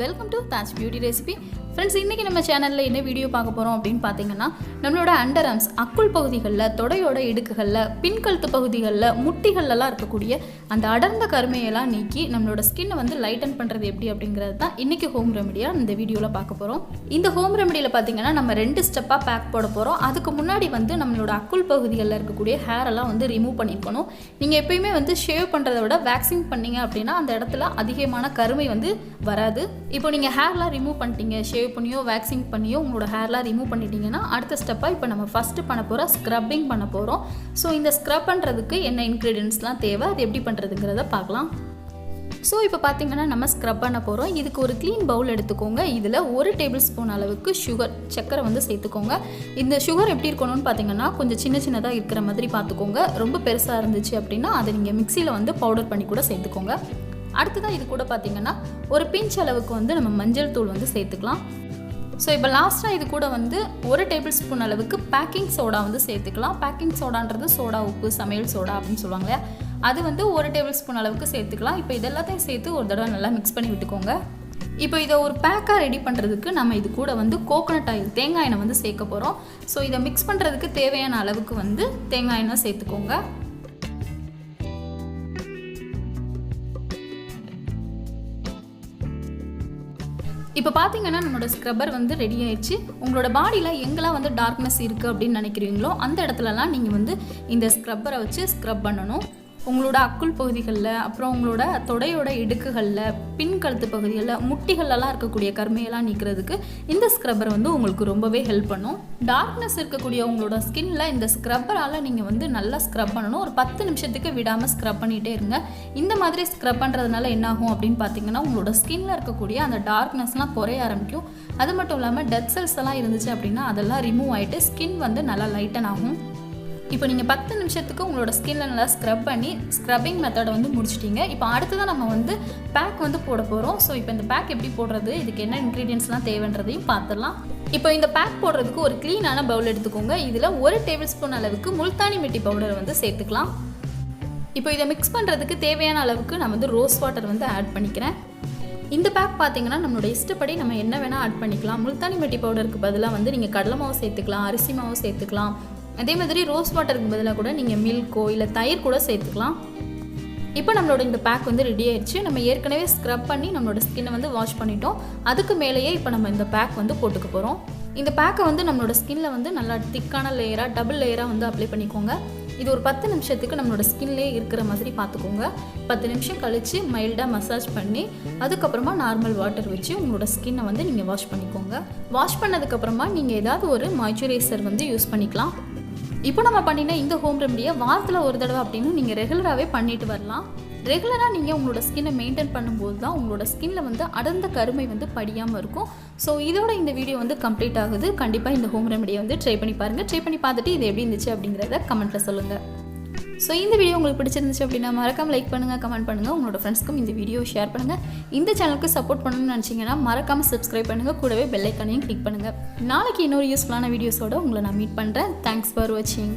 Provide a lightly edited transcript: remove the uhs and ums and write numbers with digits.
Welcome to Taj beauty recipe. Friends, இன்றைக்கி நம்ம சேனலில் என்ன வீடியோ பார்க்க போகிறோம் அப்படின்னு பார்த்தீங்கன்னா, நம்மளோட அண்டர் ஆர்ம்ஸ் அக்குள் பகுதிகளில், தொடையோட இடுக்குகளில், பின்கழுத்து பகுதிகளில், முட்டிகளெல்லாம் இருக்கக்கூடிய அந்த அடர்ந்த கருமையெல்லாம் நீக்கி நம்மளோட ஸ்கின்னை வந்து லைட்டன் பண்ணுறது எப்படி அப்படிங்கிறது தான் இன்றைக்கி ஹோம் ரெமடியாக இந்த வீடியோவில் பார்க்க போகிறோம். இந்த ஹோம் ரெமடியில் பார்த்தீங்கன்னா நம்ம 2 ஸ்டெப்பாக பேக் போட போகிறோம். அதுக்கு முன்னாடி வந்து நம்மளோட அக்குள் பகுதிகளில் இருக்கக்கூடிய ஹேரெல்லாம் வந்து ரிமூவ் பண்ணியிருக்கணும். நீங்கள் எப்பயுமே வந்து ஷேவ் பண்ணுறத விட வேக்சிங் பண்ணிங்க அப்படின்னா அந்த இடத்துல அதிகமான கருமை வந்து வராது. இப்போ நீங்கள் ஹேர்லாம் ரிமூவ் பண்ணிட்டீங்க, ஷேவ் பண்ணியோ வேக்சிங் பண்ணியோ உங்களோட ஹேர்லாம் ரிமூவ் பண்ணிட்டீங்கன்னா அடுத்த ஸ்டெப்பாக இப்போ நம்ம ஃபஸ்ட்டு பண்ண போகிற ஸ்க்ரப்பிங் பண்ண போகிறோம். ஸோ இந்த ஸ்க்ரப் பண்ணுறதுக்கு என்ன இன்க்ரீடியன்ட்ஸ்லாம் தேவை, அது எப்படி பண்ணுறதுங்கிறத பார்க்கலாம். ஸோ இப்போ பார்த்தீங்கன்னா நம்ம ஸ்க்ரப் பண்ண போகிறோம். இதுக்கு ஒரு க்ளீன் பவுல் எடுத்துக்கோங்க. இதில் 1 டேபிள் ஸ்பூன் அளவுக்கு சர்க்கரை வந்து சேர்த்துக்கோங்க. இந்த சுகர் எப்படி இருக்கணும்னு பார்த்தீங்கன்னா கொஞ்சம் சின்ன சின்னதாக இருக்கிற மாதிரி பார்த்துக்கோங்க. ரொம்ப பெருசாக இருந்துச்சு அப்படின்னா அதை நீங்கள் மிக்சியில் வந்து பவுடர் பண்ணி கூட சேர்த்துக்கோங்க. அடுத்ததாக இது கூட பார்த்தீங்கன்னா ஒரு பிஞ்ச் அளவுக்கு வந்து நம்ம மஞ்சள் தூள் வந்து சேர்த்துக்கலாம். ஸோ இப்போ லாஸ்ட்டாக இது கூட வந்து 1 டேபிள் ஸ்பூன் அளவுக்கு பேக்கிங் சோடா வந்து சேர்த்துக்கலாம். பேக்கிங் சோடான்றது சோடா உப்பு, சமையல் சோடா அப்படின்னு சொல்லுவாங்க இல்லையா, அது வந்து 1 டேபிள் ஸ்பூன் அளவுக்கு சேர்த்துக்கலாம். இப்போ இதெல்லாத்தையும் சேர்த்து ஒரு தடவை நல்லா மிக்ஸ் பண்ணி விட்டுக்கோங்க. இப்போ இதை ஒரு பேக்காக ரெடி பண்ணுறதுக்கு நம்ம இது கூட வந்து கோகோனட் ஆயில், தேங்காய் எண்ணெய் வந்து சேர்க்க போகிறோம். ஸோ இதை மிக்ஸ் பண்ணுறதுக்கு தேவையான அளவுக்கு வந்து தேங்காய் எண்ணெய் சேர்த்துக்கோங்க. இப்போ பார்த்தீங்கன்னா நம்மளோட ஸ்க்ரப்பர் வந்து ரெடி ஆயிடுச்சு. உங்களோட பாடியில் எங்கெல்லாம் வந்து டார்க்னஸ் இருக்குது அப்படின்னு நினைக்கிறீங்களோ அந்த இடத்துலலாம் நீங்கள் வந்து இந்த ஸ்க்ரப்பரை வச்சு ஸ்க்ரப் பண்ணணும். உங்களோட அக்குள் பகுதிகளில், அப்புறம் உங்களோட தொடையோட இடுக்குகளில், பின்கழுத்து பகுதிகளில், முட்டிகளெல்லாம் இருக்கக்கூடிய கருமையெல்லாம் நீக்கிறதுக்கு இந்த ஸ்க்ரப்பர் வந்து உங்களுக்கு ரொம்பவே ஹெல்ப் பண்ணும். டார்க்னஸ் இருக்கக்கூடிய உங்களோட ஸ்கின்னில் இந்த ஸ்க்ரப்பரால் நீங்கள் வந்து நல்லா ஸ்க்ரப் பண்ணணும். ஒரு 10 நிமிஷத்துக்கு விடாமல் ஸ்க்ரப் பண்ணிகிட்டே இருங்க. இந்த மாதிரி ஸ்க்ரப் பண்ணுறதுனால என்னாகும் அப்படின்னு பார்த்தீங்கன்னா உங்களோட ஸ்கின்னில் இருக்கக்கூடிய அந்த டார்க்னஸ்லாம் குறைய ஆரம்பிக்கும். அது மட்டும் இல்லாமல் டெட் செல்ஸ் எல்லாம் இருந்துச்சு அப்படின்னா அதெல்லாம் ரிமூவ் ஆகிட்டு ஸ்கின் வந்து நல்லா லைட்டன் ஆகும். இப்போ நீங்கள் 10 நிமிஷத்துக்கு உங்களோட ஸ்கின்ல நல்லா ஸ்க்ரப் பண்ணி ஸ்க்ரப்பிங் மெத்தடை வந்து முடிச்சிட்டிங்க. இப்போ அடுத்ததான் நம்ம வந்து பேக் வந்து போட போகிறோம். ஸோ இப்போ இந்த பேக் எப்படி போடுறது, இதுக்கு என்ன இன்க்ரீடியன்ட்ஸ்லாம் தேவைன்றதையும் பார்த்துடலாம். இப்போ இந்த பேக் போடுறதுக்கு ஒரு க்ளீனான பவுல் எடுத்துக்கோங்க. இதில் 1 டேபிள் ஸ்பூன் அளவுக்கு முல்தானி மிட்டி பவுடரை வந்து சேர்த்துக்கலாம். இப்போ இதை மிக்ஸ் பண்ணுறதுக்கு தேவையான அளவுக்கு நான் வந்து ரோஸ் வாட்டர் வந்து ஆட் பண்ணிக்கிறேன். இந்த பேக் பார்த்தீங்கன்னா நம்மளோட இஷ்டப்படி நம்ம என்ன வேணால் ஆட் பண்ணிக்கலாம். முல்தானி மிட்டி பவுடருக்கு பதிலாக வந்து நீங்கள் கடலை மாவு சேர்த்துக்கலாம், அரிசி மாவு சேர்த்துக்கலாம். அதே மாதிரி ரோஸ் வாட்டருக்கு பதிலாக கூட நீங்கள் மில்க்கோ இல்லை தயிர் கூட சேர்த்துக்கலாம். இப்போ நம்மளோட இந்த பேக் வந்து ரெடி ஆயிடுச்சு. நம்ம ஏற்கனவே ஸ்க்ரப் பண்ணி நம்மளோட ஸ்கின்னை வந்து வாஷ் பண்ணிட்டோம். அதுக்கு மேலேயே இப்போ நம்ம இந்த பேக் வந்து போட்டுக்க போகிறோம். இந்த பேக்கை வந்து நம்மளோட ஸ்கின்ல வந்து நல்லா திக்கான லேயராக, டபுள் லேயராக வந்து அப்ளை பண்ணிக்கோங்க. இது ஒரு 10 நிமிஷத்துக்கு நம்மளோட ஸ்கின்லேயே இருக்கிற மாதிரி பார்த்துக்கோங்க. 10 நிமிஷம் கழித்து மைல்டாக மசாஜ் பண்ணி அதுக்கப்புறமா நார்மல் வாட்டர் வச்சு உங்களோட ஸ்கின்னை வந்து நீங்கள் வாஷ் பண்ணிக்கோங்க. வாஷ் பண்ணதுக்கப்புறமா நீங்கள் ஏதாவது ஒரு மாய்ஸ்சரைசர் வந்து யூஸ் பண்ணிக்கலாம். இப்போ நம்ம பண்ணினா இந்த ஹோம் ரெமடியை வாரத்தில் ஒரு தடவை அப்படின்னு நீங்கள் ரெகுலராகவே பண்ணிட்டு வரலாம். ரெகுலராக நீங்கள் உங்களோட ஸ்கின்னை மெயின்டைன் பண்ணும்போது தான் உங்களோட ஸ்கின்ல வந்து அடர்ந்த கருமை வந்து படியாமல் இருக்கும். ஸோ இதோட இந்த வீடியோ வந்து கம்ப்ளீட் ஆகுது. கண்டிப்பாக இந்த ஹோம் ரெமடியை வந்து ட்ரை பண்ணி பாருங்கள். ட்ரை பண்ணி பார்த்துட்டு இது எப்படி இருந்துச்சு அப்படிங்கிறத கமெண்ட்டில் சொல்லுங்கள். ஸோ இந்த வீடியோ உங்களுக்கு பிடிச்சிருந்துச்சு அப்படின்னா மறக்காமல் லைக் பண்ணுங்கள், கமெண்ட் பண்ணுங்கள், உங்களோட ஃப்ரெண்ட்ஸ்க்கும் இந்த வீடியோ ஷேர் பண்ணுங்கள். இந்த சேனலுக்கு சப்போர்ட் பண்ணணும்னு நினச்சிங்கன்னா மறக்காமல் சப்ஸ்கிரைப் பண்ணுங்கள், கூடவே பெல் ஐக்கானையும் கிளிக் பண்ணுங்கள். நாளைக்கு இன்னொரு யூஸ்ஃபுல்லான வீடியோஸோடு உங்களை நான் மீட் பண்ணுறேன். தேங்க்ஸ் ஃபார் வாட்சிங்.